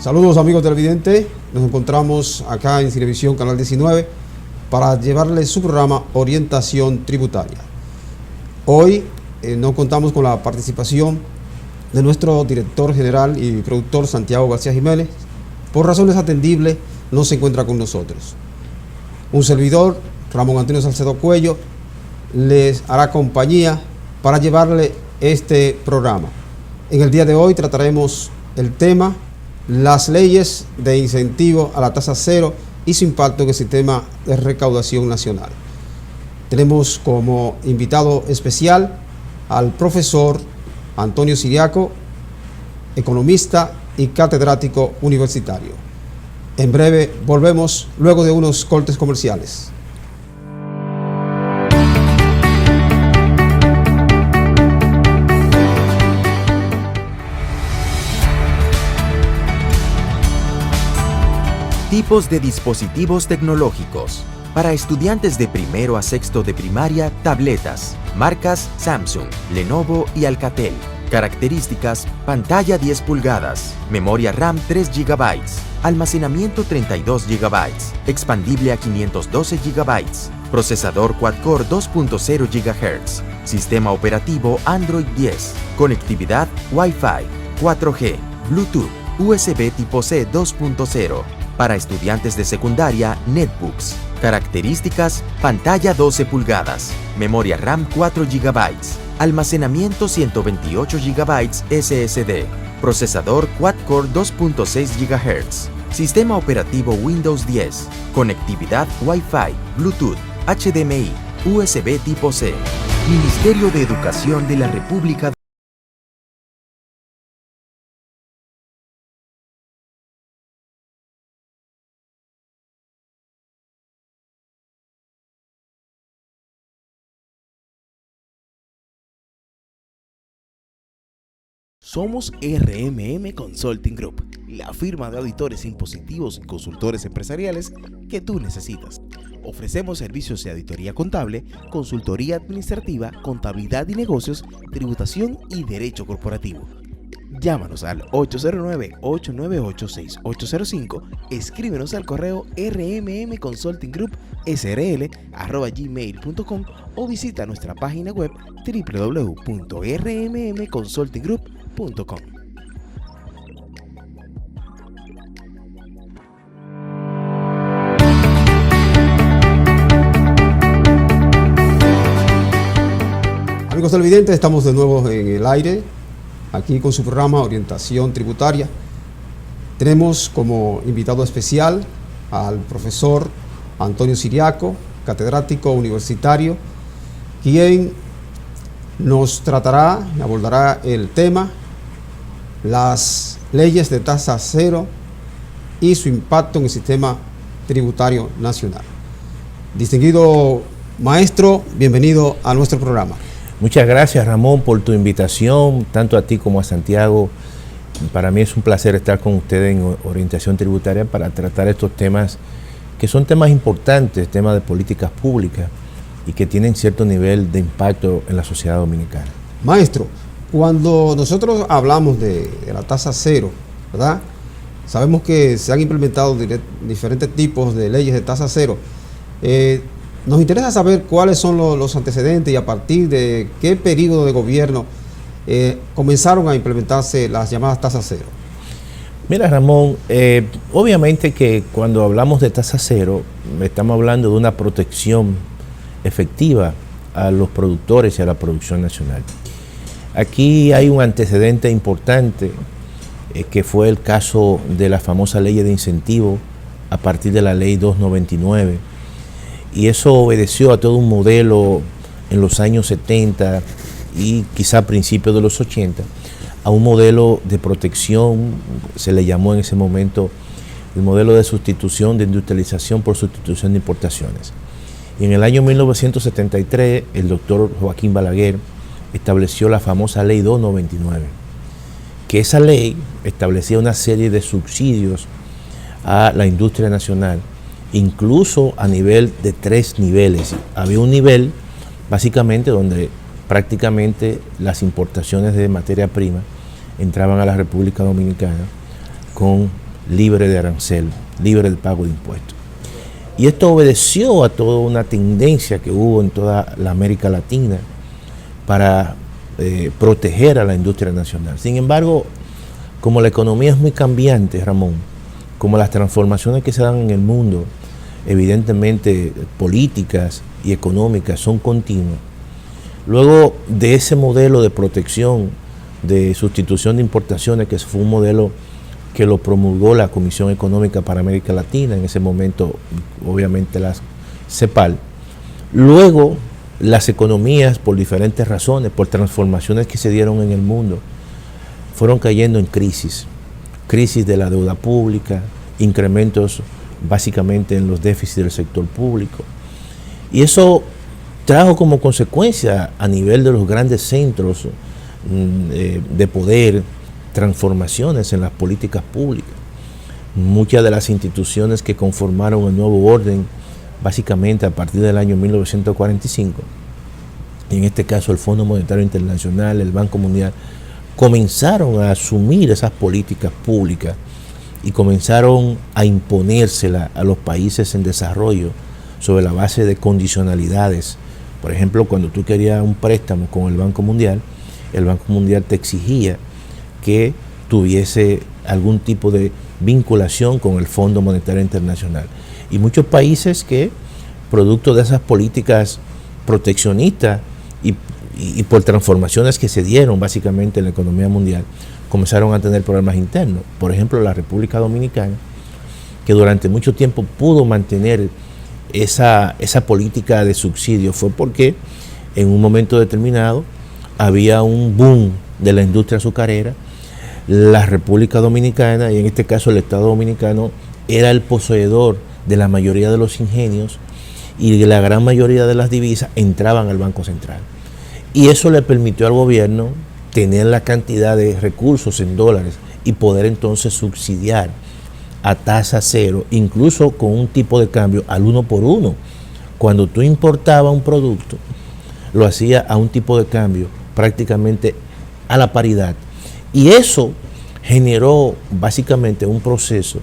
Saludos amigos televidentes, nos encontramos acá en Cinevisión Canal 19 para llevarles su programa Orientación Tributaria. Hoy no contamos con la participación de nuestro director general y productor Santiago García Jiménez. Por razones atendibles no se encuentra con nosotros. Un servidor, Ramón Antonio Salcedo Cuello, les hará compañía para llevarle este programa. En el día de hoy trataremos el tema las leyes de incentivo a la tasa cero y su impacto en el sistema de recaudación nacional. Tenemos como invitado especial al profesor Antonio Siriaco, economista y catedrático universitario. En breve volvemos luego de unos cortes comerciales. Tipos de dispositivos tecnológicos. Para estudiantes de primero a sexto de primaria, tabletas. Marcas Samsung, Lenovo y Alcatel. Características: pantalla 10 pulgadas, memoria RAM 3 GB, almacenamiento 32 GB, expandible a 512 GB, procesador quad-core 2.0 GHz, sistema operativo Android 10, conectividad Wi-Fi, 4G, Bluetooth, USB tipo C 2.0. Para estudiantes de secundaria, netbooks. Características: pantalla 12 pulgadas, memoria RAM 4 GB, almacenamiento 128 GB SSD, procesador quad-core 2.6 GHz, sistema operativo Windows 10, conectividad Wi-Fi, Bluetooth, HDMI, USB tipo C. Ministerio de Educación de la República de Somos RMM Consulting Group, la firma de auditores impositivos y consultores empresariales que tú necesitas. Ofrecemos servicios de auditoría contable, consultoría administrativa, contabilidad y negocios, tributación y derecho corporativo. Llámanos al 809-898-6805, escríbenos al correo rmmconsultinggroup@gmail.com o visita nuestra página web www.rmmconsultinggroup.com. Amigos televidentes, estamos de nuevo en el aire, aquí con su programa Orientación Tributaria. Tenemos como invitado especial al profesor Antonio Siriaco, catedrático universitario, quien nos tratará y abordará el tema las leyes de tasa cero y su impacto en el sistema tributario nacional. Distinguido maestro, bienvenido a nuestro programa. Muchas gracias, Ramón, por tu invitación, tanto a ti como a Santiago. Para mí es un placer estar con ustedes en Orientación Tributaria para tratar estos temas que son temas importantes, temas de políticas públicas y que tienen cierto nivel de impacto en la sociedad dominicana. Maestro, cuando nosotros hablamos de la tasa cero, ¿verdad? Sabemos que se han implementado diferentes tipos de leyes de tasa cero. Nos interesa saber cuáles son los antecedentes y a partir de qué periodo de gobierno comenzaron a implementarse las llamadas tasas cero. Mira, Ramón, obviamente que cuando hablamos de tasa cero, estamos hablando de una protección efectiva a los productores y a la producción nacional. Aquí hay un antecedente importante que fue el caso de la famosa ley de incentivo a partir de la ley 299, y eso obedeció a todo un modelo en los años 70 y quizá a principios de los 80, a un modelo de protección, se le llamó en ese momento el modelo de sustitución de industrialización por sustitución de importaciones. Y en el año 1973 el doctor Joaquín Balaguer estableció la famosa ley 299, que esa ley establecía una serie de subsidios a la industria nacional, incluso a nivel de 3 niveles. Había un nivel básicamente donde prácticamente las importaciones de materia prima entraban a la República Dominicana con libre de arancel, libre del pago de impuestos. Y esto obedeció a toda una tendencia que hubo en toda la América Latina para proteger a la industria nacional. Sin embargo, como la economía es muy cambiante, Ramón, como las transformaciones que se dan en el mundo, evidentemente políticas y económicas son continuas, luego de ese modelo de protección, de sustitución de importaciones, que fue un modelo que lo promulgó la Comisión Económica para América Latina, en ese momento obviamente la CEPAL, luego las economías, por diferentes razones, por transformaciones que se dieron en el mundo, fueron cayendo en crisis de la deuda pública, incrementos básicamente en los déficits del sector público. Y eso trajo como consecuencia a nivel de los grandes centros de poder, transformaciones en las políticas públicas. Muchas de las instituciones que conformaron el nuevo orden, básicamente a partir del año 1945, en este caso el Fondo Monetario Internacional, el Banco Mundial, comenzaron a asumir esas políticas públicas y comenzaron a imponérselas a los países en desarrollo sobre la base de condicionalidades. Por ejemplo, cuando tú querías un préstamo con el Banco Mundial te exigía que tuviese algún tipo de vinculación con el Fondo Monetario Internacional. Y muchos países que, producto de esas políticas proteccionistas y por transformaciones que se dieron básicamente en la economía mundial, comenzaron a tener problemas internos. Por ejemplo, la República Dominicana, que durante mucho tiempo pudo mantener esa política de subsidio, fue porque en un momento determinado había un boom de la industria azucarera. La República Dominicana, y en este caso el Estado Dominicano, era el poseedor de la mayoría de los ingenios y la gran mayoría de las divisas entraban al Banco Central. Y eso le permitió al gobierno tener la cantidad de recursos en dólares y poder entonces subsidiar a tasa cero, incluso con un tipo de cambio al 1 por 1. Cuando tú importabas un producto, lo hacía a un tipo de cambio prácticamente a la paridad. Y eso generó básicamente un proceso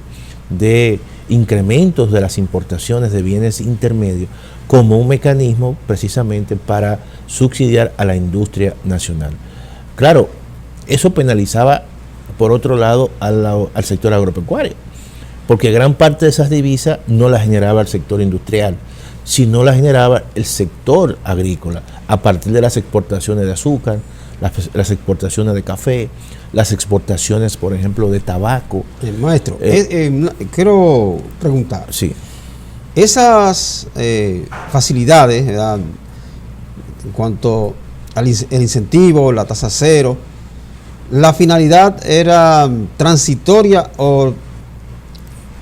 de incrementos de las importaciones de bienes intermedios como un mecanismo precisamente para subsidiar a la industria nacional. Claro, eso penalizaba por otro lado al sector agropecuario, porque gran parte de esas divisas no las generaba el sector industrial, sino las generaba el sector agrícola, a partir de las exportaciones de azúcar, las exportaciones de café, las exportaciones, por ejemplo, de tabaco. Maestro, quiero preguntar. Sí. Esas facilidades, ¿verdad?, en cuanto al incentivo, la tasa cero, ¿la finalidad era transitoria o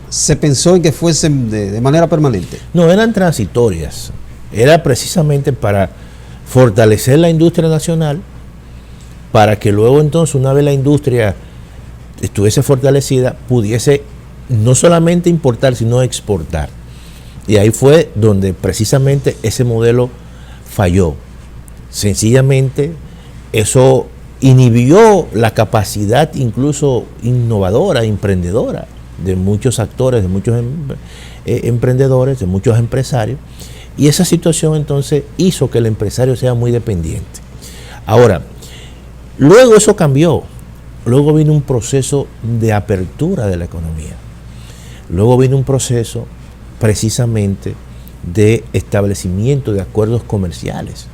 se pensó en que fuesen de manera permanente? No, eran transitorias. Era precisamente para fortalecer la industria nacional, para que luego entonces, una vez la industria estuviese fortalecida, pudiese no solamente importar, sino exportar. Y ahí fue donde precisamente ese modelo falló. Sencillamente, eso inhibió la capacidad incluso innovadora, emprendedora de muchos actores, de muchos emprendedores, de muchos empresarios. Y esa situación entonces hizo que el empresario sea muy dependiente. Ahora, luego eso cambió. Luego vino un proceso de apertura de la economía. Luego vino un proceso precisamente de establecimiento de acuerdos comerciales.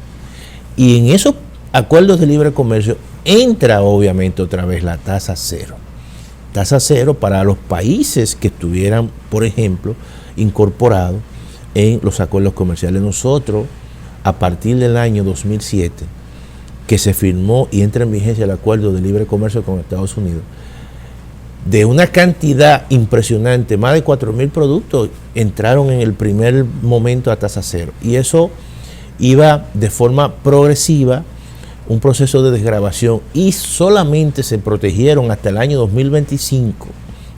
Y en esos acuerdos de libre comercio entra obviamente otra vez la tasa cero. Tasa cero para los países que estuvieran, por ejemplo, incorporados en los acuerdos comerciales. Nosotros, a partir del año 2007, que se firmó y entra en vigencia el acuerdo de libre comercio con Estados Unidos, de una cantidad impresionante, más de 4.000 productos entraron en el primer momento a tasa cero. Y eso iba de forma progresiva, un proceso de desgravación, y solamente se protegieron hasta el año 2025,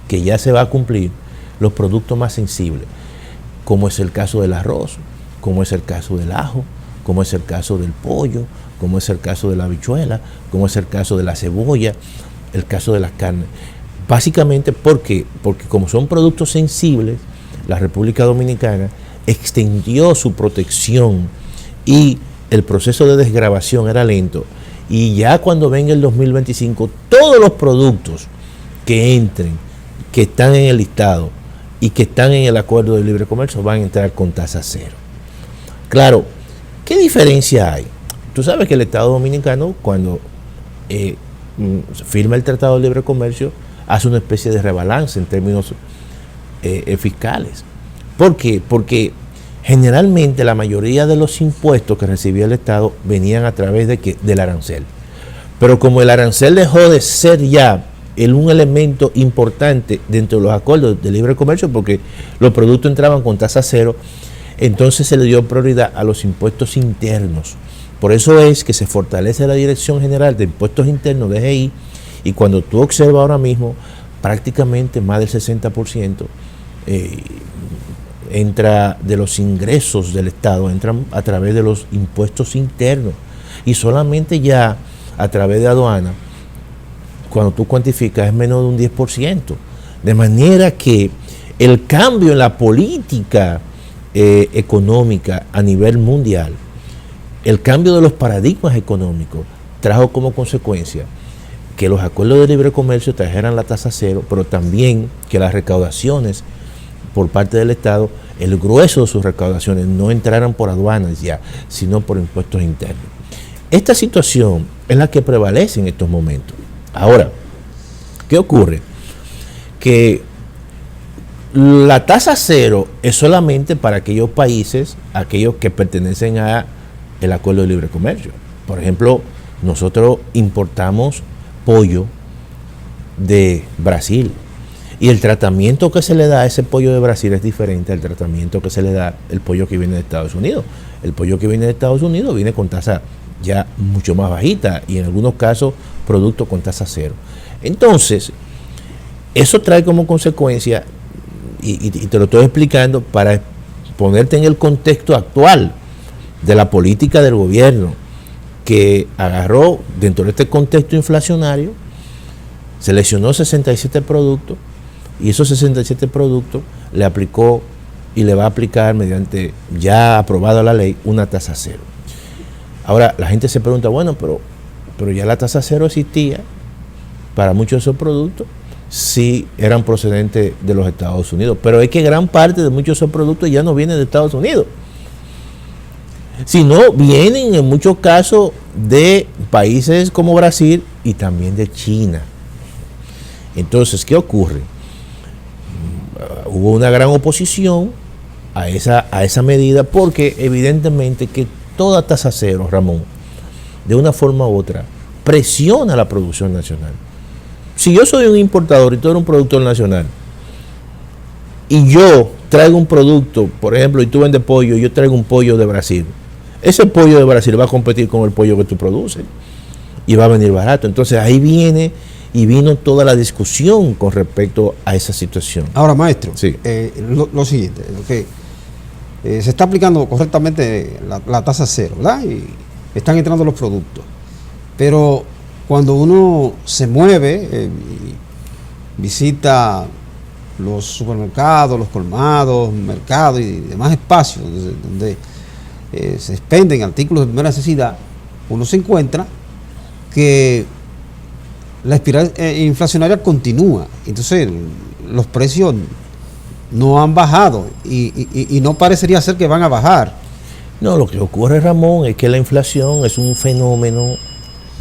que ya se va a cumplir, los productos más sensibles, como es el caso del arroz, como es el caso del ajo, como es el caso del pollo, como es el caso de la habichuela, como es el caso de la cebolla, el caso de las carnes. Básicamente, ¿por qué? Porque como son productos sensibles, la República Dominicana extendió su protección y el proceso de desgravación era lento. Y ya cuando venga el 2025, todos los productos que entren, que están en el listado y que están en el acuerdo de libre comercio, van a entrar con tasa cero. Claro, ¿qué diferencia hay? Tú sabes que el Estado Dominicano, cuando firma el Tratado de Libre Comercio, hace una especie de rebalance en términos fiscales. ¿Por qué? Porque generalmente la mayoría de los impuestos que recibía el Estado venían a través del arancel. Pero como el arancel dejó de ser ya un elemento importante dentro de los acuerdos de libre comercio, porque los productos entraban con tasa cero, entonces se le dio prioridad a los impuestos internos. Por eso es que se fortalece la Dirección General de Impuestos Internos, DGI, y cuando tú observas ahora mismo, prácticamente más del 60% entra de los ingresos del Estado, entran a través de los impuestos internos, y solamente ya a través de aduana, cuando tú cuantificas, es menos de un 10%. De manera que el cambio en la política económica a nivel mundial, el cambio de los paradigmas económicos, trajo como consecuencia que los acuerdos de libre comercio trajeran la tasa cero, pero también que las recaudaciones por parte del Estado, el grueso de sus recaudaciones no entraran por aduanas ya, sino por impuestos internos. Esta situación es la que prevalece en estos momentos. Ahora, ¿qué ocurre? Que la tasa cero es solamente para aquellos países, aquellos que pertenecen a el acuerdo de libre comercio. Por ejemplo, nosotros importamos pollo de Brasil y el tratamiento que se le da a ese pollo de Brasil es diferente al tratamiento que se le da al pollo que viene de Estados Unidos. El pollo que viene de Estados Unidos viene con tasa ya mucho más bajita y en algunos casos producto con tasa cero. Entonces, eso trae como consecuencia, y te lo estoy explicando para ponerte en el contexto actual de la política del gobierno, que agarró dentro de este contexto inflacionario, seleccionó 67 productos y esos 67 productos le aplicó y le va a aplicar mediante ya aprobada la ley una tasa cero. Ahora la gente se pregunta, bueno, pero ya la tasa cero existía para muchos de esos productos, sí eran procedentes de los Estados Unidos, pero es que gran parte de muchos de esos productos ya no vienen de Estados Unidos, sino vienen en muchos casos de países como Brasil y también de China. Entonces, ¿qué ocurre? Hubo una gran oposición a esa medida porque evidentemente que toda tasa cero, Ramón, de una forma u otra, presiona la producción nacional. Si yo soy un importador y tú eres un productor nacional y yo traigo un producto, por ejemplo, y tú vendes pollo y yo traigo un pollo de Brasil, ese pollo de Brasil va a competir con el pollo que tú produces y va a venir barato. Entonces ahí vino toda la discusión con respecto a esa situación. Ahora, maestro, sí. Lo siguiente, se está aplicando correctamente la tasa cero, ¿verdad? Y están entrando los productos. Pero cuando uno se mueve, visita los supermercados, los colmados, mercados y demás espacios donde se expenden artículos de primera necesidad, uno se encuentra que la espiral inflacionaria continúa. Entonces los precios no han bajado y no parecería ser que van a bajar. No, lo que ocurre, Ramón, es que la inflación es un fenómeno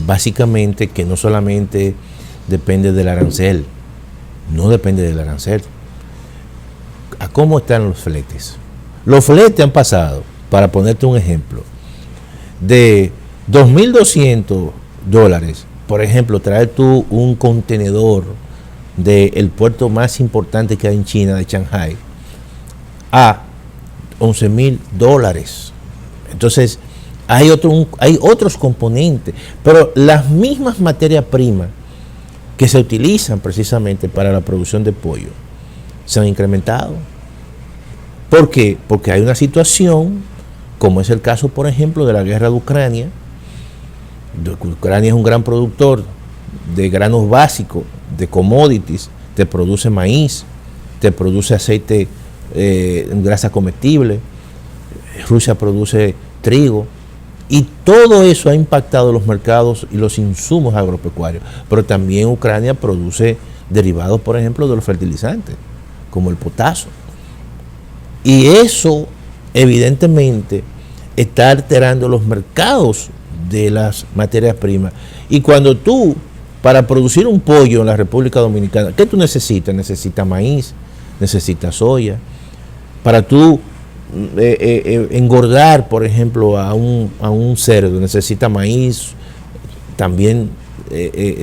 básicamente que no solamente depende del arancel, no depende del arancel. ¿A cómo están los fletes? Los fletes han pasado, para ponerte un ejemplo, de $2,200, por ejemplo, traer tú un contenedor del puerto más importante que hay en China, de Shanghai, a $11,000. Entonces, hay otros componentes, pero las mismas materias primas que se utilizan precisamente para la producción de pollo se han incrementado. ¿Por qué? Porque hay una situación, como es el caso, por ejemplo, de la guerra de Ucrania. Ucrania es un gran productor de granos básicos de commodities, te produce maíz, te produce aceite, grasa comestible, Rusia produce trigo, y todo eso ha impactado los mercados y los insumos agropecuarios. Pero también Ucrania produce derivados, por ejemplo, de los fertilizantes, como el potasio. Y eso, evidentemente, está alterando los mercados de las materias primas. Y cuando tú, para producir un pollo en la República Dominicana, ¿qué tú necesitas? Necesitas maíz, necesitas soya. Para tú engordar, por ejemplo, a un cerdo, necesita maíz, también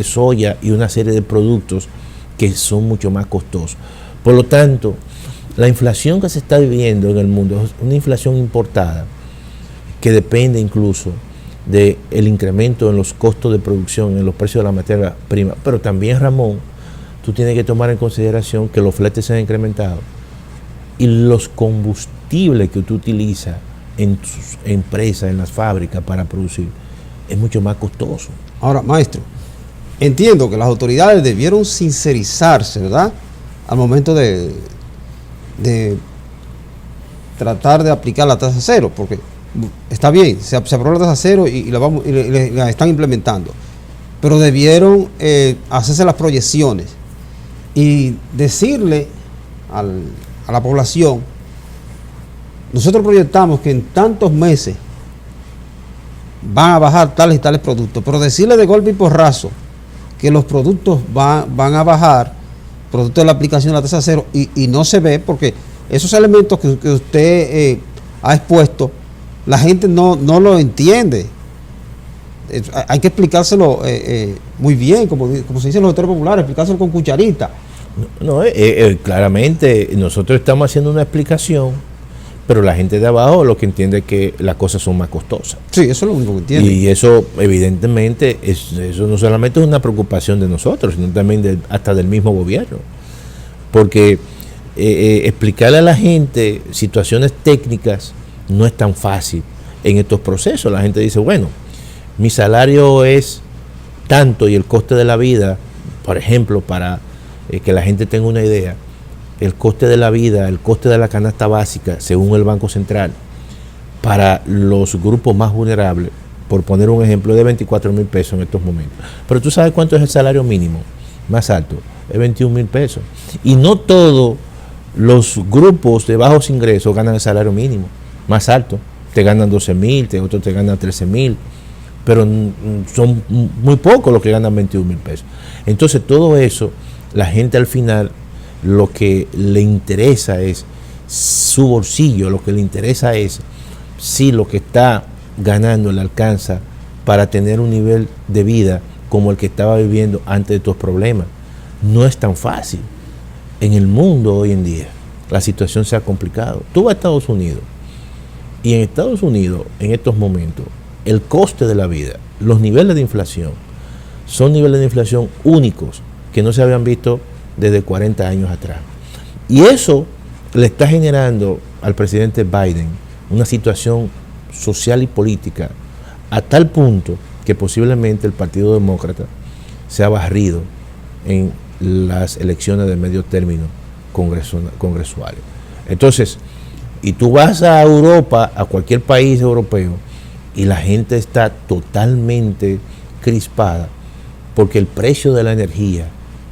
soya y una serie de productos que son mucho más costosos. Por lo tanto, la inflación que se está viviendo en el mundo es una inflación importada que depende incluso del incremento en los costos de producción, en los precios de la materia prima. Pero también, Ramón, tú tienes que tomar en consideración que los fletes se han incrementado y los combustibles que tú utilizas en tus empresas, en las fábricas para producir, es mucho más costoso. Ahora, maestro, entiendo que las autoridades debieron sincerizarse, ¿verdad?, al momento de tratar de aplicar la tasa cero, porque está bien, se aprobó la tasa cero y la están implementando, pero debieron hacerse las proyecciones y decirle a la población: nosotros proyectamos que en tantos meses van a bajar tales y tales productos, pero decirle de golpe y porrazo que los productos van a bajar, producto de la aplicación de la tasa cero, y no se ve, porque esos elementos que usted ha expuesto, la gente no lo entiende. Hay que explicárselo muy bien, como se dice en los sectores populares, explicárselo con cucharita. Claramente nosotros estamos haciendo una explicación, pero la gente de abajo lo que entiende es que las cosas son más costosas. Sí, eso es lo único que entiende. Y eso, evidentemente, eso no solamente es una preocupación de nosotros, sino también hasta del mismo gobierno. Porque explicarle a la gente situaciones técnicas no es tan fácil en estos procesos. La gente dice, bueno, mi salario es tanto y el coste de la vida, por ejemplo, para que la gente tenga una idea, el coste de la vida, el coste de la canasta básica, según el Banco Central, para los grupos más vulnerables, por poner un ejemplo, de 24,000 pesos en estos momentos. Pero tú sabes cuánto es el salario mínimo más alto, es 21,000 pesos. Y no todos los grupos de bajos ingresos ganan el salario mínimo más alto. Te ganan 12,000, otros te ganan 13,000, pero son muy pocos los que ganan 21,000 pesos. Entonces todo eso, la gente al final lo que le interesa es su bolsillo, lo que le interesa es si lo que está ganando le alcanza para tener un nivel de vida como el que estaba viviendo antes de estos problemas. No es tan fácil. En el mundo hoy en día la situación se ha complicado. Tú vas a Estados Unidos y en Estados Unidos en estos momentos el coste de la vida, los niveles de inflación son niveles de inflación únicos que no se habían visto desde 40 años atrás. Y eso le está generando al presidente Biden una situación social y política a tal punto que posiblemente el Partido Demócrata se ha barrido en las elecciones de medio término congresuales. Entonces, y tú vas a Europa, a cualquier país europeo, y la gente está totalmente crispada porque el precio de la energía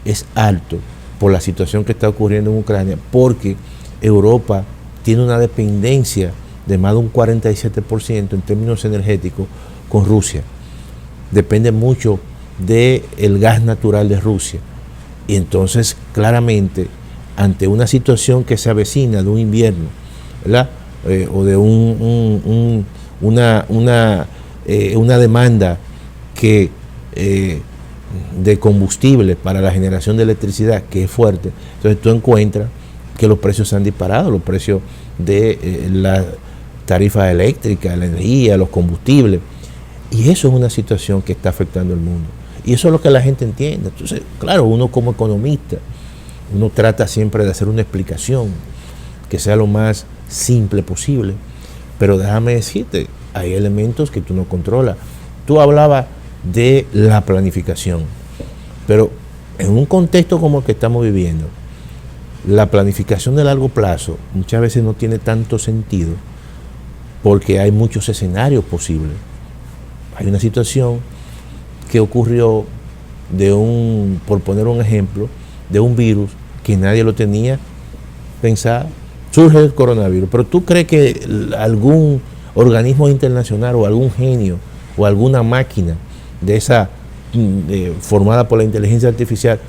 es alto por la situación que está ocurriendo en Ucrania, porque Europa tiene una dependencia de más de un 47% en términos energéticos con Rusia. Depende mucho del gas natural de Rusia. Y entonces, claramente, ante una situación que se avecina de un invierno, ¿verdad? O de una demanda que de combustible para la generación de electricidad que es fuerte, entonces tú encuentras que los precios se han disparado, los precios de la tarifa eléctrica, la energía, los combustibles, y eso es una situación que está afectando al mundo, y eso es lo que la gente entiende. Entonces, claro, uno como economista, uno trata siempre de hacer una explicación que sea lo más simple posible, pero déjame decirte, hay elementos que tú no controlas. Tú hablabas de la planificación, pero en un contexto como el que estamos viviendo, la planificación de largo plazo muchas veces no tiene tanto sentido porque hay muchos escenarios posibles. Hay una situación que ocurrió por poner un ejemplo, de un virus que nadie lo tenía pensado. Surge el coronavirus, pero ¿tú crees que algún organismo internacional o algún genio o alguna máquina de esa formada por la inteligencia artificial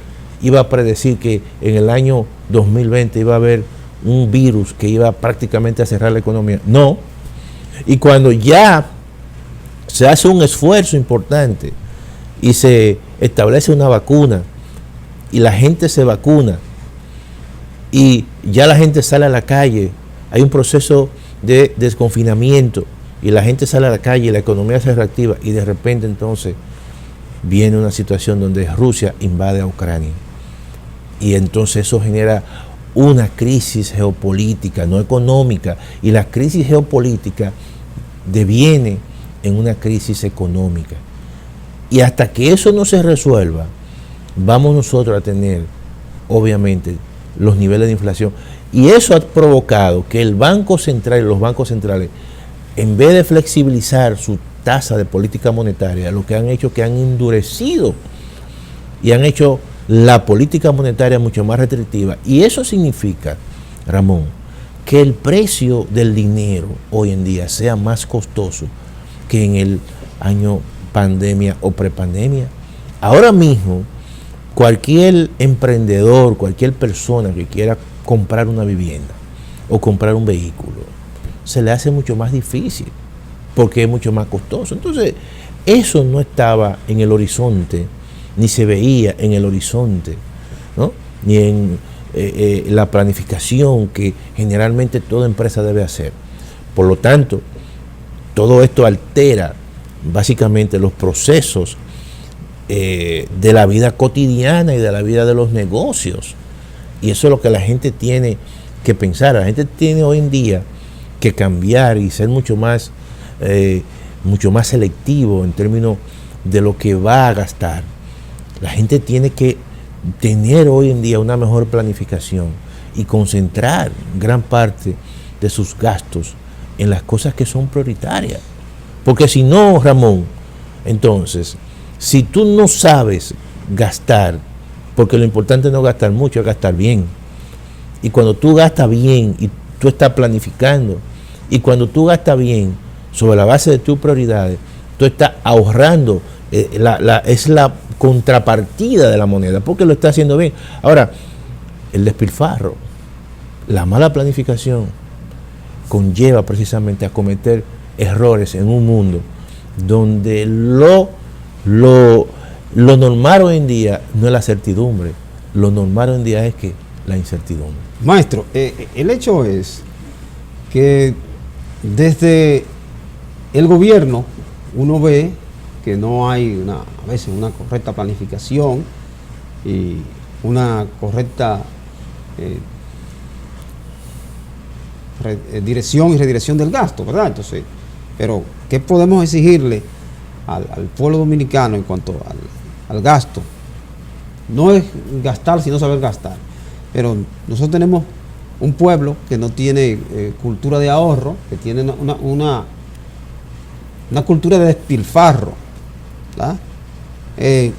iba a predecir que en el año 2020 iba a haber un virus que iba prácticamente a cerrar la economía? No. Y cuando ya se hace un esfuerzo importante y se establece una vacuna y la gente se vacuna y ya la gente sale a la calle, hay un proceso de desconfinamiento y la gente sale a la calle y la economía se reactiva, y de repente entonces viene una situación donde Rusia invade a Ucrania y entonces eso genera una crisis geopolítica, no económica, y la crisis geopolítica deviene en una crisis económica, y hasta que eso no se resuelva vamos nosotros a tener obviamente los niveles de inflación, y eso ha provocado que el Banco Central y los bancos centrales, en vez de flexibilizar su tasa de política monetaria, lo que han hecho es que han endurecido y han hecho la política monetaria mucho más restrictiva. Y eso significa, Ramón, que el precio del dinero hoy en día sea más costoso que en el año pandemia o prepandemia. Ahora mismo, cualquier emprendedor, cualquier persona que quiera comprar una vivienda o comprar un vehículo, se le hace mucho más difícil porque es mucho más costoso. Entonces, eso no estaba en el horizonte, ni se veía en el horizonte, ¿no? Ni en la planificación que generalmente toda empresa debe hacer. Por lo tanto, todo esto altera básicamente los procesos de la vida cotidiana y de la vida de los negocios. Y eso es lo que la gente tiene que pensar. La gente tiene hoy en día que cambiar y ser mucho más selectivo en términos de lo que va a gastar. La gente tiene que tener hoy en día una mejor planificación y concentrar gran parte de sus gastos en las cosas que son prioritarias. Porque si no, Ramón, entonces, si tú no sabes gastar, porque lo importante no es gastar mucho, es gastar bien. Y cuando tú gastas bien y tú estás planificando, y cuando tú gastas bien sobre la base de tus prioridades, tú estás ahorrando, es la contrapartida de la moneda, porque lo estás haciendo bien. Ahora, el despilfarro, la mala planificación, conlleva precisamente a cometer errores en un mundo donde lo normal hoy en día no es la certidumbre, lo normal hoy en día es que la incertidumbre. Maestro, el hecho es que desde el gobierno uno ve que no hay a veces una correcta planificación y una correcta dirección y redirección del gasto, ¿verdad? Entonces, pero ¿qué podemos exigirle al pueblo dominicano en cuanto al gasto? No es gastar, sino saber gastar. Pero nosotros tenemos un pueblo que no tiene cultura de ahorro, que tiene una cultura de despilfarro, ¿verdad? El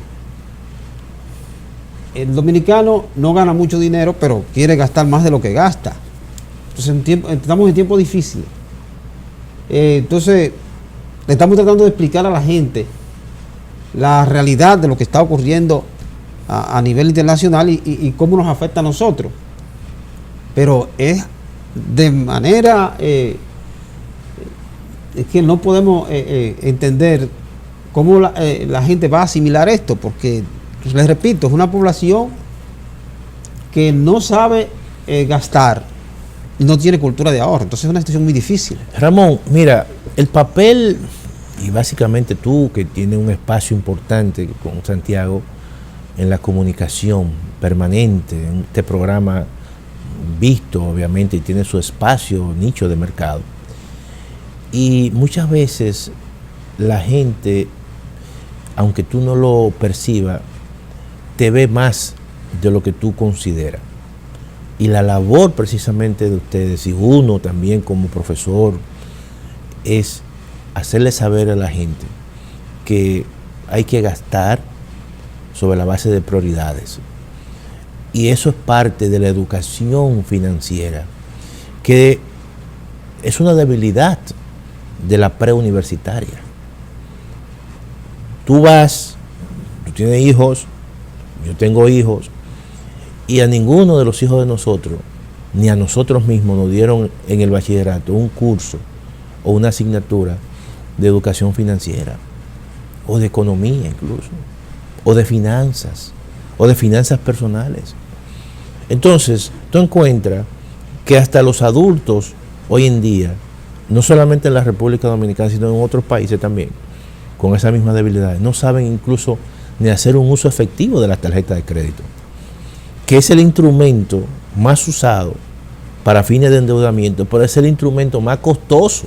dominicano no gana mucho dinero, pero quiere gastar más de lo que gasta. Entonces estamos en tiempos difíciles. Entonces, le estamos tratando de explicar a la gente la realidad de lo que está ocurriendo a nivel internacional y cómo nos afecta a nosotros. Pero es de manera es que no podemos entender cómo la gente va a asimilar esto, porque, les repito, es una población que no sabe gastar y no tiene cultura de ahorro. Entonces es una situación muy difícil. Ramón, mira, el papel, y básicamente tú que tienes un espacio importante con Santiago en la comunicación permanente, en este programa visto obviamente y tiene su espacio, nicho de mercado. Y muchas veces la gente, aunque tú no lo percibas, te ve más de lo que tú consideras. Y la labor precisamente de ustedes, y uno también como profesor, es hacerle saber a la gente que hay que gastar sobre la base de prioridades. Y eso es parte de la educación financiera, que es una debilidad de la preuniversitaria. Tú tienes hijos, yo tengo hijos, y a ninguno de los hijos de nosotros, ni a nosotros mismos, nos dieron en el bachillerato un curso o una asignatura de educación financiera, o de economía incluso, o de finanzas personales. Entonces, tú encuentras que hasta los adultos hoy en día, no solamente en la República Dominicana, sino en otros países también, con esas mismas debilidades, no saben incluso ni hacer un uso efectivo de la tarjeta de crédito, que es el instrumento más usado para fines de endeudamiento, pero es el instrumento más costoso,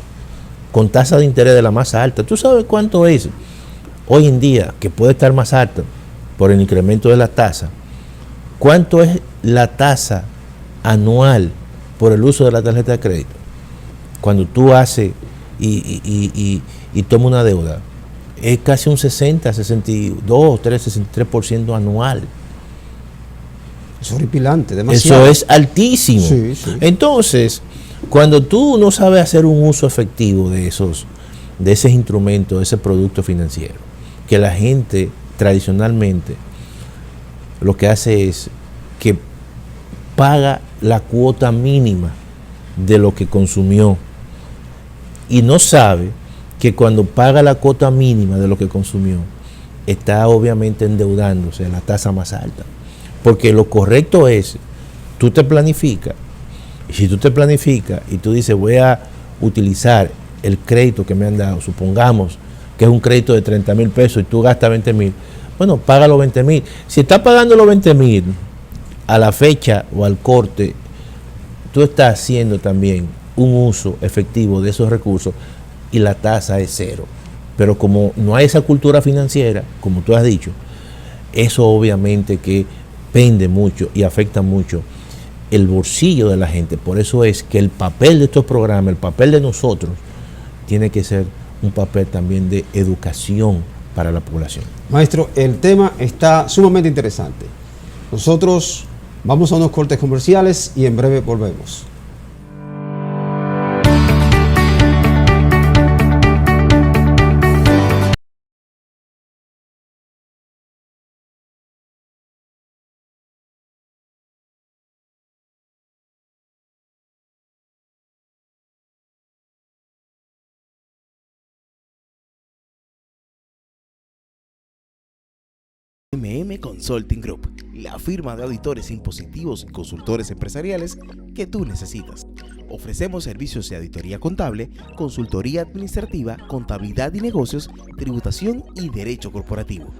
con tasa de interés de la más alta. ¿Tú sabes cuánto es hoy en día, que puede estar más alta por el incremento de la tasa? ¿Cuánto es la tasa anual por el uso de la tarjeta de crédito? Cuando tú haces y tomas una deuda, es casi un 60, 62, 63% anual. Es horripilante, demasiado. Eso es altísimo. Sí, sí. Entonces, cuando tú no sabes hacer un uso efectivo de ese instrumento, de ese producto financiero, que la gente tradicionalmente lo que hace es que paga la cuota mínima de lo que consumió y no sabe que cuando paga la cuota mínima de lo que consumió está obviamente endeudándose a la tasa más alta, porque lo correcto es, tú te planificas, y si tú te planificas y tú dices voy a utilizar el crédito que me han dado, supongamos que es un crédito de 30,000 pesos y tú gastas 20,000, bueno, paga los 20,000. Si estás pagando los 20,000 a la fecha o al corte, tú estás haciendo también un uso efectivo de esos recursos y la tasa es cero. Pero como no hay esa cultura financiera, como tú has dicho, eso obviamente que pende mucho y afecta mucho el bolsillo de la gente. Por eso es que el papel de estos programas, el papel de nosotros, tiene que ser un papel también de educación para la población. Maestro, el tema está sumamente interesante. Nosotros vamos a unos cortes comerciales y en breve volvemos. Consulting Group, la firma de auditores impositivos y consultores empresariales que tú necesitas. Ofrecemos servicios de auditoría contable, consultoría administrativa, contabilidad y negocios, tributación y derecho corporativo.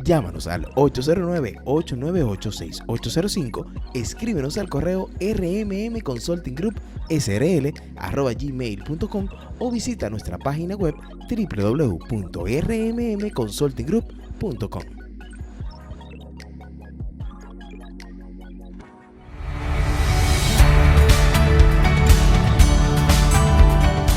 Llámanos al 809-898-6805, escríbenos al correo rmmconsultinggroup@gmail.com o visita nuestra página web www.rmmconsultinggroup.com.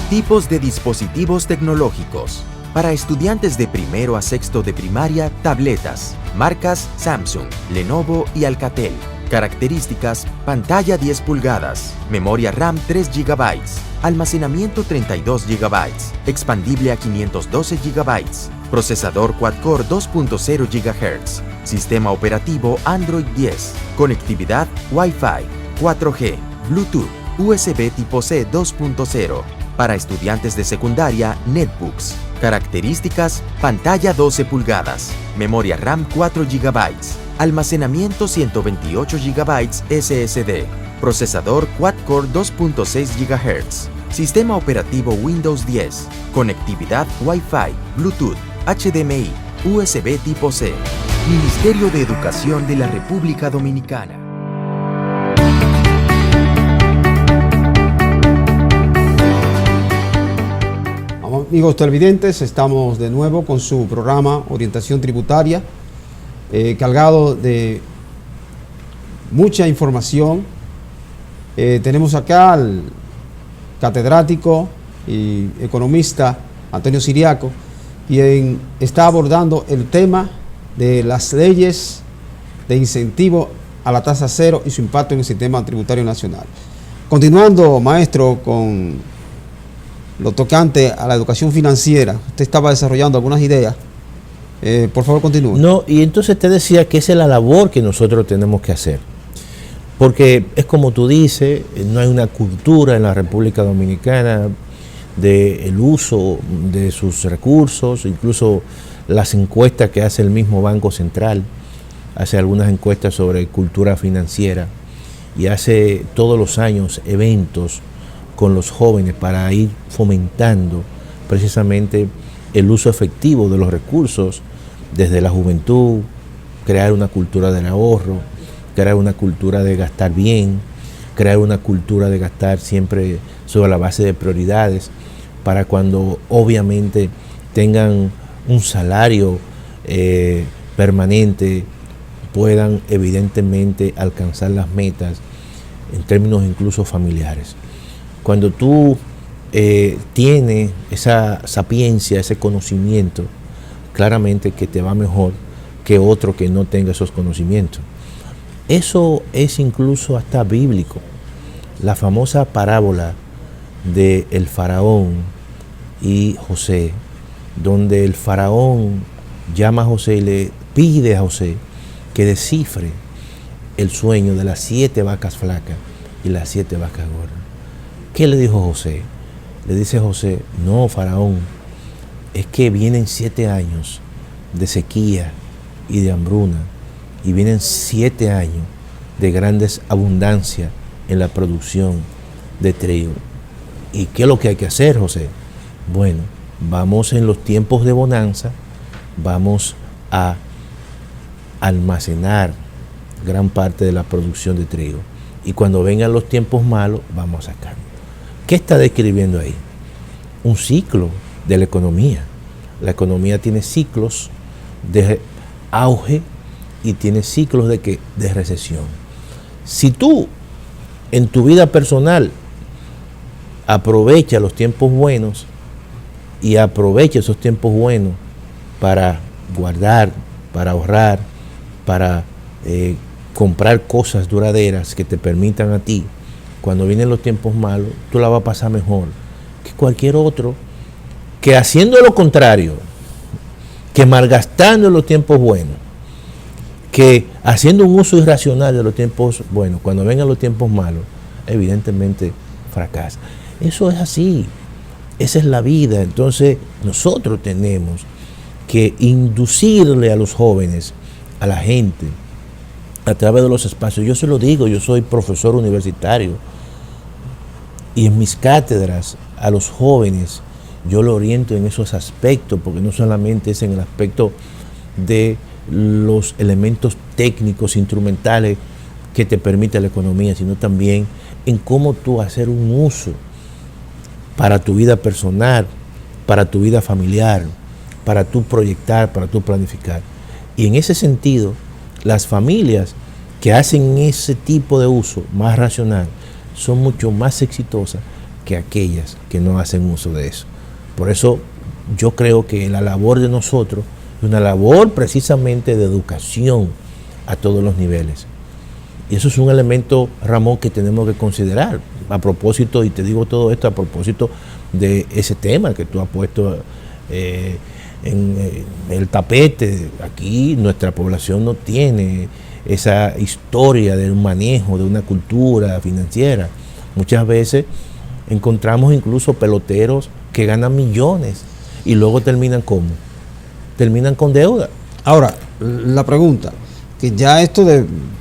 Tipos de dispositivos tecnológicos. Para estudiantes de primero a sexto de primaria, tabletas. Marcas Samsung, Lenovo y Alcatel. Características: pantalla 10 pulgadas, memoria RAM 3 GB, almacenamiento 32 GB, expandible a 512 GB, procesador quad-core 2.0 GHz, sistema operativo Android 10, conectividad Wi-Fi, 4G, Bluetooth, USB tipo C 2.0. Para estudiantes de secundaria, netbooks. Características: pantalla 12 pulgadas, memoria RAM 4 GB, almacenamiento 128 GB SSD, procesador quad-core 2.6 GHz, sistema operativo Windows 10, conectividad Wi-Fi, Bluetooth, HDMI, USB tipo C. Ministerio de Educación de la República Dominicana. Amigos televidentes, estamos de nuevo con su programa Orientación Tributaria. cargado de mucha información. Tenemos acá al catedrático y economista Antonio Siriaco, quien está abordando el tema de las leyes de incentivo a la tasa cero y su impacto en el sistema tributario nacional. Continuando, maestro, con lo tocante a la educación financiera, usted estaba desarrollando algunas ideas. Por favor, continúe. No, y entonces te decía que esa es la labor que nosotros tenemos que hacer. Porque es como tú dices, no hay una cultura en la República Dominicana del uso de sus recursos, incluso las encuestas que hace el mismo Banco Central, hace algunas encuestas sobre cultura financiera y hace todos los años eventos con los jóvenes para ir fomentando precisamente el uso efectivo de los recursos desde la juventud, crear una cultura del ahorro, crear una cultura de gastar bien, crear una cultura de gastar siempre sobre la base de prioridades, para cuando obviamente tengan un salario permanente, puedan evidentemente alcanzar las metas en términos incluso familiares. Cuando tú tienes esa sapiencia, ese conocimiento, claramente que te va mejor que otro que no tenga esos conocimientos. Eso es incluso hasta bíblico. La famosa parábola de el faraón y José, donde el faraón llama a José y le pide a José que descifre el sueño de las 7 vacas flacas y las 7 vacas gordas. ¿Qué le dijo José? Le dice José: no, faraón, es que vienen 7 años de sequía y de hambruna, y vienen 7 años de grandes abundancia en la producción de trigo. ¿Y qué es lo que hay que hacer, José? Bueno, vamos en los tiempos de bonanza, vamos a almacenar gran parte de la producción de trigo, y cuando vengan los tiempos malos, vamos a sacarlo. ¿Qué está describiendo ahí? Un ciclo de la economía. La economía tiene ciclos de auge y tiene ciclos de recesión. Si tú en tu vida personal aprovechas los tiempos buenos y aprovechas esos tiempos buenos para guardar, para ahorrar, para comprar cosas duraderas que te permitan a ti, cuando vienen los tiempos malos, tú la vas a pasar mejor que cualquier otro que haciendo lo contrario, que malgastando los tiempos buenos, que haciendo un uso irracional de los tiempos buenos, cuando vengan los tiempos malos, evidentemente fracasa. Eso es así, esa es la vida. Entonces nosotros tenemos que inducirle a los jóvenes, a la gente, a través de los espacios. Yo se lo digo, yo soy profesor universitario y en mis cátedras a los jóvenes yo lo oriento en esos aspectos, porque no solamente es en el aspecto de los elementos técnicos, instrumentales que te permite la economía, sino también en cómo tú hacer un uso para tu vida personal, para tu vida familiar, para tu proyectar, para tu planificar. Y en ese sentido, las familias que hacen ese tipo de uso más racional son mucho más exitosas que aquellas que no hacen uso de eso. Por eso yo creo que la labor de nosotros es una labor precisamente de educación a todos los niveles. Y eso es un elemento, Ramón, que tenemos que considerar. A propósito, y te digo todo esto a propósito de ese tema que tú has puesto en el tapete. Aquí nuestra población no tiene esa historia de un manejo, de una cultura financiera. Muchas veces encontramos incluso peloteros que ganan millones y luego terminan ¿cómo? Terminan con deuda. Ahora, la pregunta, que ya esto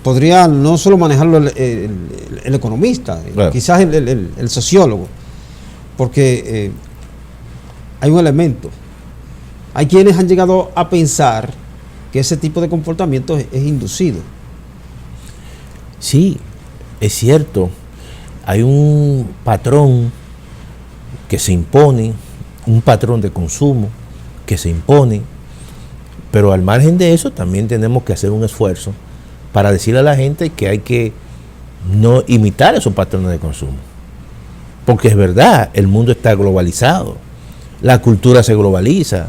podría no solo manejarlo el economista, claro, quizás el sociólogo, porque hay un elemento. Hay quienes han llegado a pensar que ese tipo de comportamiento es inducido. Sí, es cierto. Hay un patrón que se impone, un patrón de consumo que se impone, Pero al margen de eso, también tenemos que hacer un esfuerzo para decirle a la gente que hay que no imitar esos patrones de consumo. Porque es verdad, el mundo está globalizado, la cultura se globaliza,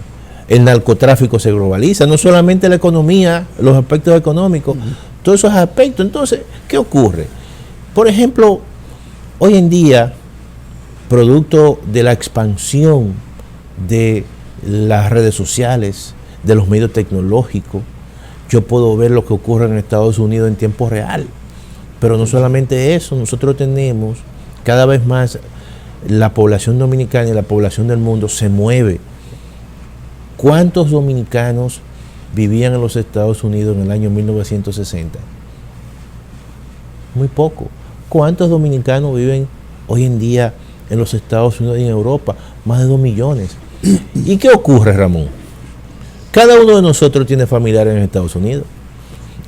el narcotráfico se globaliza, no solamente la economía, los aspectos económicos, todos esos aspectos. Entonces, ¿qué ocurre? Por ejemplo, hoy en día, producto de la expansión de las redes sociales, de los medios tecnológicos, yo puedo ver lo que ocurre en Estados Unidos en tiempo real. Pero no solamente eso, nosotros tenemos cada vez más la población dominicana y la población del mundo se mueve. ¿Cuántos dominicanos vivían en los Estados Unidos en el año 1960? Muy poco. ¿Cuántos dominicanos viven hoy en día en los Estados Unidos y en Europa? Más de 2 millones. ¿Y qué ocurre, Ramón? Cada uno de nosotros tiene familiares en Estados Unidos.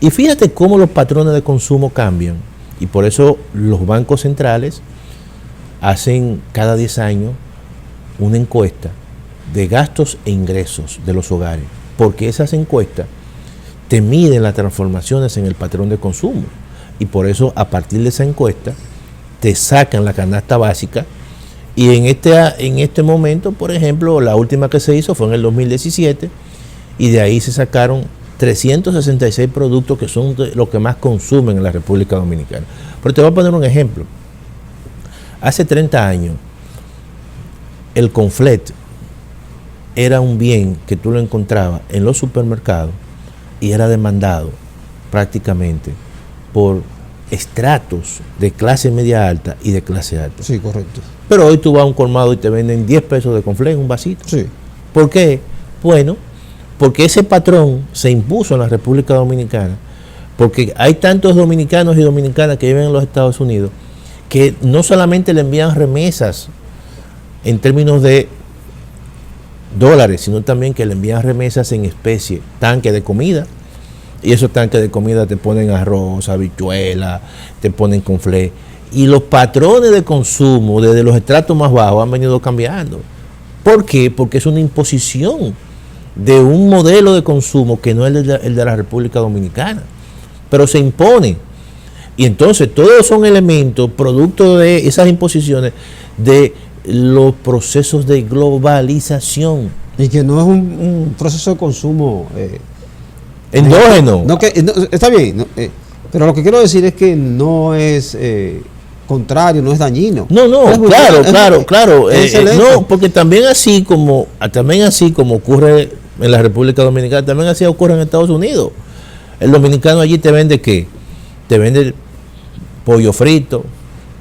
Y fíjate cómo los patrones de consumo cambian. Y por eso los bancos centrales hacen cada 10 años una encuesta de gastos e ingresos de los hogares. Porque esas encuestas te miden las transformaciones en el patrón de consumo. Y por eso, a partir de esa encuesta, te sacan la canasta básica. Y en este momento, por ejemplo, la última que se hizo fue en el 2017. Y de ahí se sacaron 366 productos que son los que más consumen en la República Dominicana. Pero te voy a poner un ejemplo. Hace 30 años, el conflet era un bien que tú lo encontrabas en los supermercados y era demandado prácticamente por estratos de clase media alta y de clase alta. Sí, correcto. Pero hoy tú vas a un colmado y te venden 10 pesos de conflet en un vasito. Sí. ¿Por qué? Bueno, porque ese patrón se impuso en la República Dominicana, porque hay tantos dominicanos y dominicanas que viven en los Estados Unidos que no solamente le envían remesas en términos de dólares, sino también que le envían remesas en especie, tanques de comida, y esos tanques de comida te ponen arroz, habichuela, te ponen conflé, y los patrones de consumo desde los estratos más bajos han venido cambiando. ¿Por qué? Porque es una imposición de un modelo de consumo que no es el de la República Dominicana, pero se impone. Y entonces todos son elementos, producto de esas imposiciones, de los procesos de globalización. Y que no es un proceso de consumo endógeno. Está bien, pero lo que quiero decir es que no es contrario, no es dañino. No, claro. No, porque también así como ocurre en la República Dominicana, también así ocurre en Estados Unidos. El dominicano allí te vende ¿qué? Te vende pollo frito,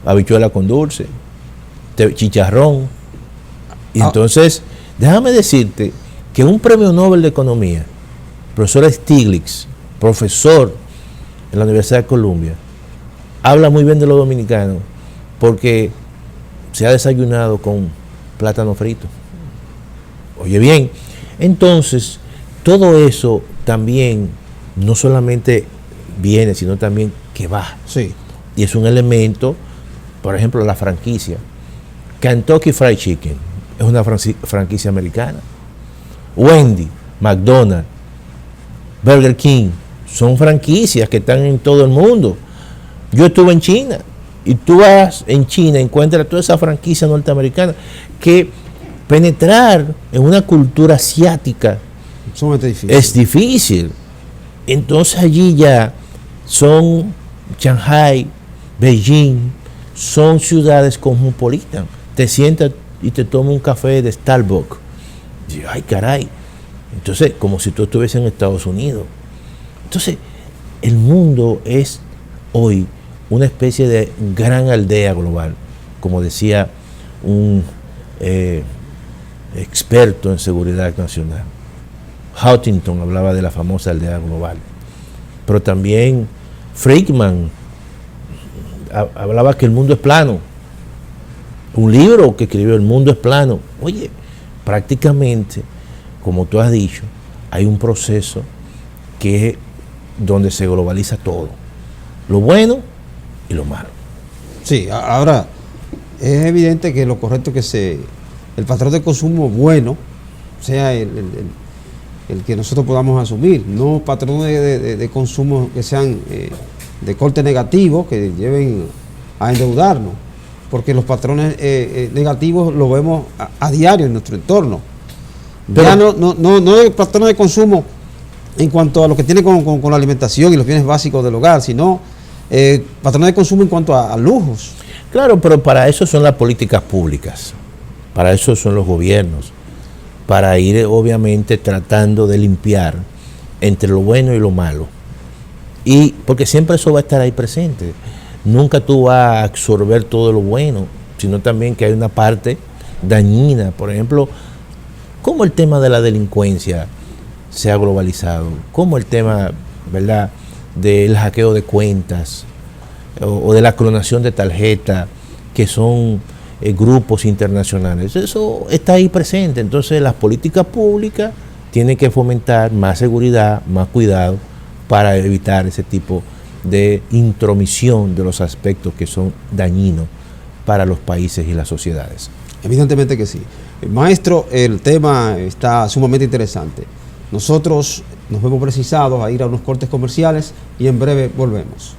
habichuela con dulce, chicharrón. Y entonces, déjame decirte que un premio Nobel de Economía, profesor Stiglitz, profesor en la Universidad de Columbia, habla muy bien de los dominicanos porque se ha desayunado con plátano frito. Oye bien, entonces todo eso también no solamente viene, sino también que va. Sí. Y es un elemento, por ejemplo, la franquicia. Kentucky Fried Chicken es una franquicia americana. Wendy, McDonald's, Burger King, son franquicias que están en todo el mundo. Yo estuve en China y tú vas en China, encuentras toda esa franquicia norteamericana que penetrar en una cultura asiática es difícil. Entonces allí ya son Shanghai, Beijing, son ciudades cosmopolitas. Te sientas y te tomas un café de Starbucks. Y, ay, caray. Entonces, como si tú estuvieses en Estados Unidos. Entonces, el mundo es hoy una especie de gran aldea global, como decía un experto en seguridad nacional. Huntington hablaba de la famosa aldea global, pero también Friedman hablaba que el mundo es plano. Un libro que escribió, El mundo es plano. Oye, prácticamente, como tú has dicho, hay un proceso que es donde se globaliza todo, lo bueno y lo malo. Sí, ahora es evidente que lo correcto es que el patrón de consumo bueno sea el que nosotros podamos asumir, no patrones de consumo que sean de corte negativo, que lleven a endeudarnos, porque los patrones negativos los vemos a diario en nuestro entorno. Pero, ya no hay patrones de consumo en cuanto a lo que tiene con la alimentación y los bienes básicos del hogar, sino patrones de consumo en cuanto a lujos. claro, pero para eso son las políticas públicas, para eso son los gobiernos, para ir obviamente tratando de limpiar entre lo bueno y lo malo. Y porque siempre eso va a estar ahí presente. Nunca tú vas a absorber todo lo bueno, sino también que hay una parte dañina. Por ejemplo, cómo el tema de la delincuencia se ha globalizado, cómo el tema, ¿verdad?, del hackeo de cuentas o de la clonación de tarjetas, que son grupos internacionales. Eso está ahí presente. Entonces las políticas públicas tienen que fomentar más seguridad, más cuidado para evitar ese tipo de intromisión de los aspectos que son dañinos para los países y las sociedades. Evidentemente que sí. Maestro, el tema está sumamente interesante. Nosotros nos vemos precisados a ir a unos cortes comerciales y en breve volvemos.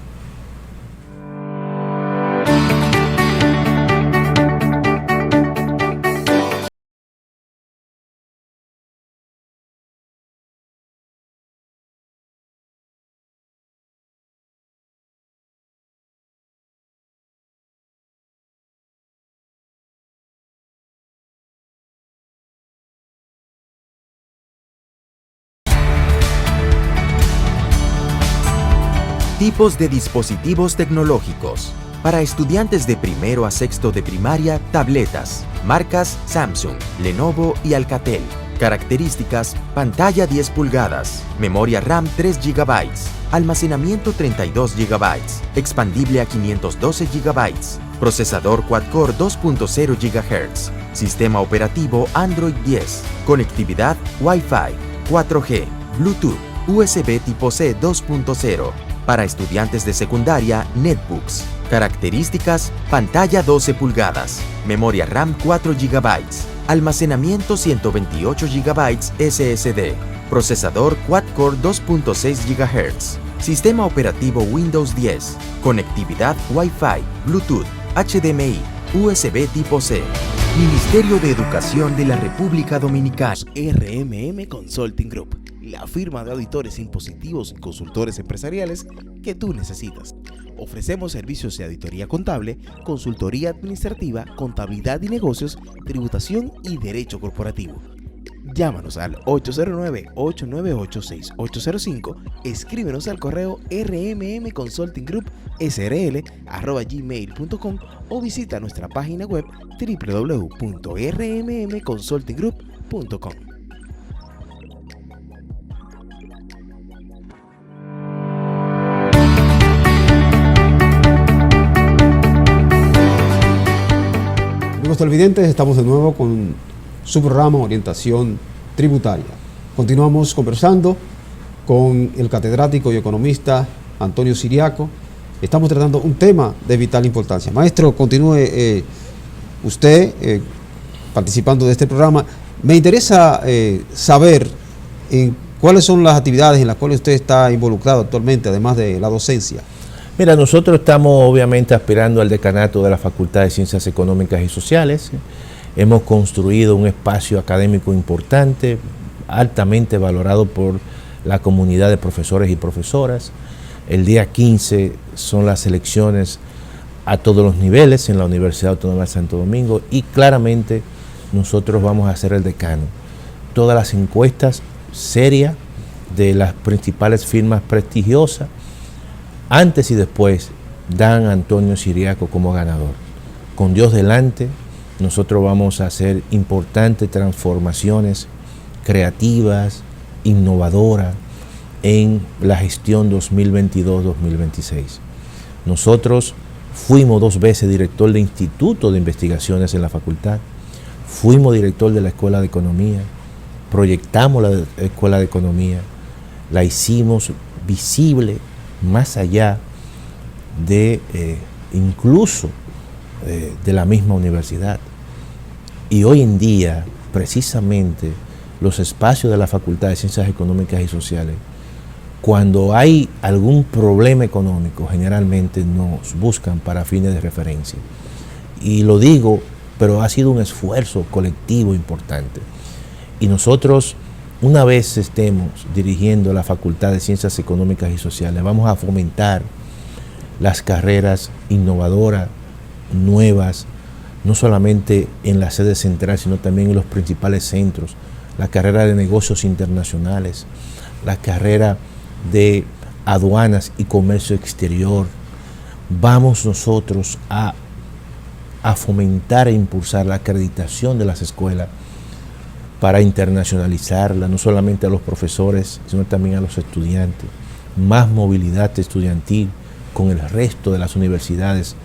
Tipos de dispositivos tecnológicos. Para estudiantes de primero a sexto de primaria, tabletas. Marcas Samsung, Lenovo y Alcatel. Características: pantalla 10 pulgadas, memoria RAM 3 GB, almacenamiento 32 GB, expandible a 512 GB, procesador quad-core 2.0 GHz, sistema operativo Android 10, conectividad Wi-Fi, 4G, Bluetooth, USB tipo C 2.0. Para estudiantes de secundaria, netbooks. Características: pantalla 12 pulgadas, memoria RAM 4 GB, almacenamiento 128 GB SSD, procesador quad-core 2.6 GHz, sistema operativo Windows 10, conectividad Wi-Fi, Bluetooth, HDMI, USB tipo C. Ministerio de Educación de la República Dominicana. RMM Consulting Group, la firma de auditores impositivos y consultores empresariales que tú necesitas. Ofrecemos servicios de auditoría contable, consultoría administrativa, contabilidad y negocios, tributación y derecho corporativo. Llámanos al 809-898-6805, escríbenos al correo rmmconsultinggroup@gmail.com o visita nuestra página web www.rmmconsultinggroup.com. Amigos televidentes, estamos de nuevo con su programa Orientación Tributaria. Continuamos conversando con el catedrático y economista Antonio Siriaco. Estamos tratando un tema de vital importancia. Maestro, continúe usted participando de este programa. Me interesa saber cuáles son las actividades en las cuales usted está involucrado actualmente, además de la docencia. Mira, nosotros estamos obviamente aspirando al decanato de la Facultad de Ciencias Económicas y Sociales. Hemos construido un espacio académico importante, altamente valorado por la comunidad de profesores y profesoras. El día 15 son las elecciones a todos los niveles en la Universidad Autónoma de Santo Domingo y claramente nosotros vamos a ser el decano. Todas las encuestas serias de las principales firmas prestigiosas, antes y después, dan a Antonio Siriaco como ganador. Con Dios delante, nosotros vamos a hacer importantes transformaciones creativas, innovadoras en la gestión 2022-2026. Nosotros fuimos 2 veces director de Instituto de Investigaciones en la facultad, fuimos director de la Escuela de Economía, proyectamos la Escuela de Economía, la hicimos visible más allá de incluso de la misma universidad. Y hoy en día, precisamente, los espacios de la Facultad de Ciencias Económicas y Sociales, cuando hay algún problema económico, generalmente nos buscan para fines de referencia. Y lo digo, pero ha sido un esfuerzo colectivo importante. Y nosotros, una vez estemos dirigiendo la Facultad de Ciencias Económicas y Sociales, vamos a fomentar las carreras innovadoras, nuevas, no solamente en la sede central, sino también en los principales centros, la carrera de negocios internacionales, la carrera de aduanas y comercio exterior. Vamos nosotros a fomentar e impulsar la acreditación de las escuelas para internacionalizarla, no solamente a los profesores, sino también a los estudiantes. Más movilidad estudiantil con el resto de las universidades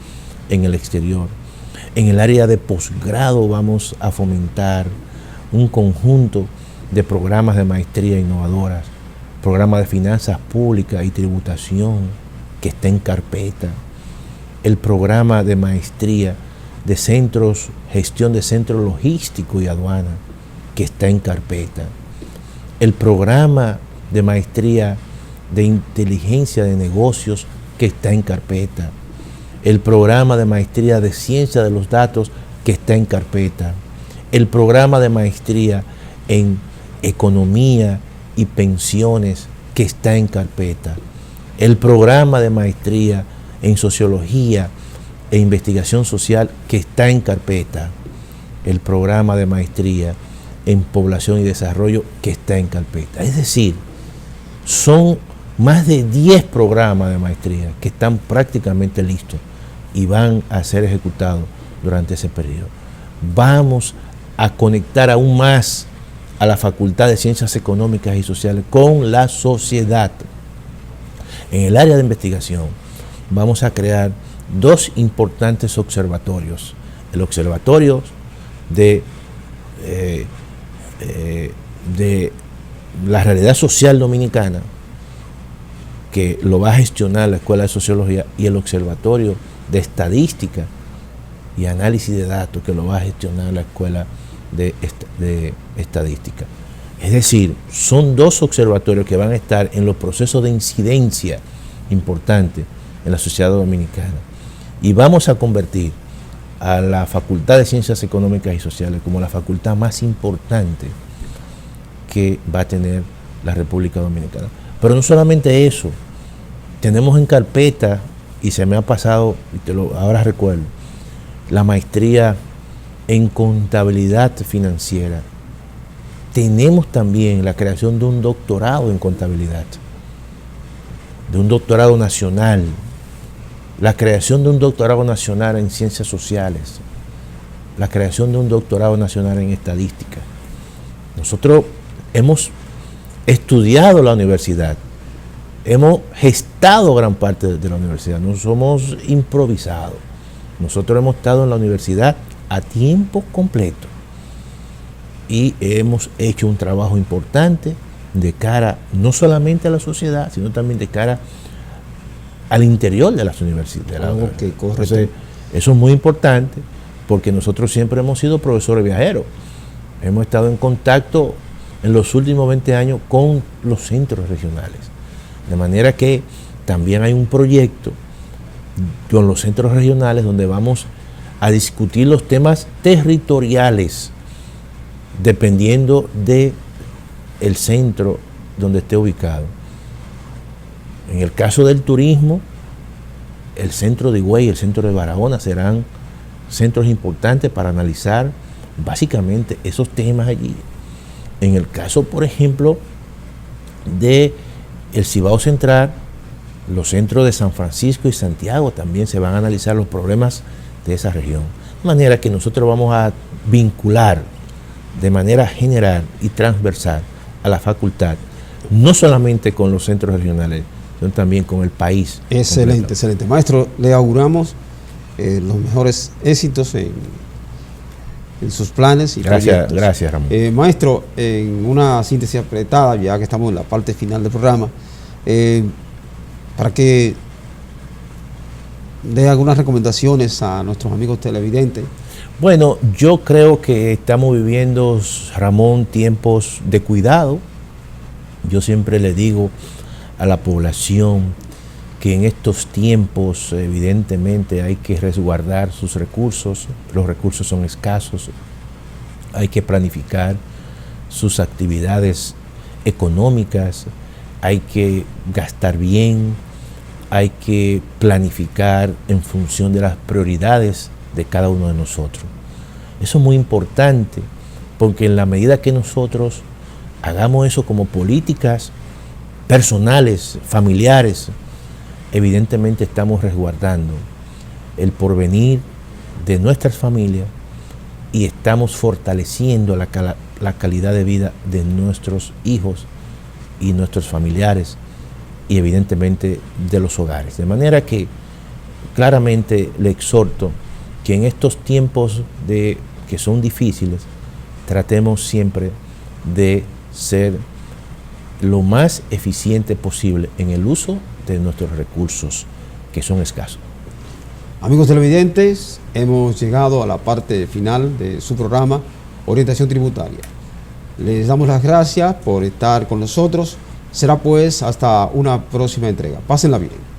en el exterior. En el área de posgrado vamos a fomentar un conjunto de programas de maestría innovadoras, programa de finanzas públicas y tributación que está en carpeta, el programa de maestría de centros, gestión de centros logísticos y aduana que está en carpeta, el programa de maestría de inteligencia de negocios que está en carpeta, el programa de maestría de ciencia de los datos que está en carpeta, el programa de maestría en economía y pensiones que está en carpeta, el programa de maestría en sociología e investigación social que está en carpeta, el programa de maestría en población y desarrollo que está en carpeta. Es decir, son más de 10 programas de maestría que están prácticamente listos y van a ser ejecutados durante ese periodo. Vamos a conectar aún más a la Facultad de Ciencias Económicas y Sociales con la sociedad. En el área de investigación vamos a crear 2 importantes observatorios. El observatorio de la realidad social dominicana, que lo va a gestionar la Escuela de Sociología, y el observatorio de estadística y análisis de datos, que lo va a gestionar la Escuela de Estadística. Es decir, son 2 observatorios que van a estar en los procesos de incidencia importantes en la sociedad dominicana. Y vamos a convertir a la Facultad de Ciencias Económicas y Sociales como la facultad más importante que va a tener la República Dominicana. Pero no solamente eso, tenemos en carpeta, y se me ha pasado, ahora recuerdo, la maestría en contabilidad financiera. Tenemos también la creación de un doctorado en contabilidad, de un doctorado nacional, la creación de un doctorado nacional en ciencias sociales, la creación de un doctorado nacional en estadística. Nosotros hemos estudiado la universidad, hemos gestado gran parte de la universidad, no somos improvisados. Nosotros hemos estado en la universidad a tiempo completo y hemos hecho un trabajo importante de cara no solamente a la sociedad, sino también de cara al interior de las universidades. Entonces, eso es muy importante porque nosotros siempre hemos sido profesores viajeros. Hemos estado en contacto en los últimos 20 años con los centros regionales. De manera que también hay un proyecto con los centros regionales donde vamos a discutir los temas territoriales dependiendo del centro donde esté ubicado. En el caso del turismo, el centro de Higüey y el centro de Barahona serán centros importantes para analizar básicamente esos temas allí. En el caso, por ejemplo, de el Cibao Central, los centros de San Francisco y Santiago también se van a analizar los problemas de esa región. De manera que nosotros vamos a vincular de manera general y transversal a la facultad, no solamente con los centros regionales, sino también con el país. Excelente, excelente. Maestro, le auguramos los mejores éxitos en sus planes y proyectos. Gracias, Ramón. Maestro, en una síntesis apretada, ya que estamos en la parte final del programa, para que dé algunas recomendaciones a nuestros amigos televidentes. Bueno, yo creo que estamos viviendo, Ramón, tiempos de cuidado. Yo siempre le digo a la población que en estos tiempos evidentemente hay que resguardar sus recursos, los recursos son escasos, hay que planificar sus actividades económicas, hay que gastar bien, hay que planificar en función de las prioridades de cada uno de nosotros. Eso es muy importante, porque en la medida que nosotros hagamos eso como políticas personales, familiares, evidentemente estamos resguardando el porvenir de nuestras familias y estamos fortaleciendo la calidad de vida de nuestros hijos y nuestros familiares y evidentemente de los hogares. De manera que claramente le exhorto que en estos tiempos que son difíciles, tratemos siempre de ser lo más eficiente posible en el uso de nuestros recursos, que son escasos. Amigos televidentes, hemos llegado a la parte final de su programa Orientación Tributaria. Les damos las gracias por estar con nosotros. Será pues hasta una próxima entrega. Pásenla bien.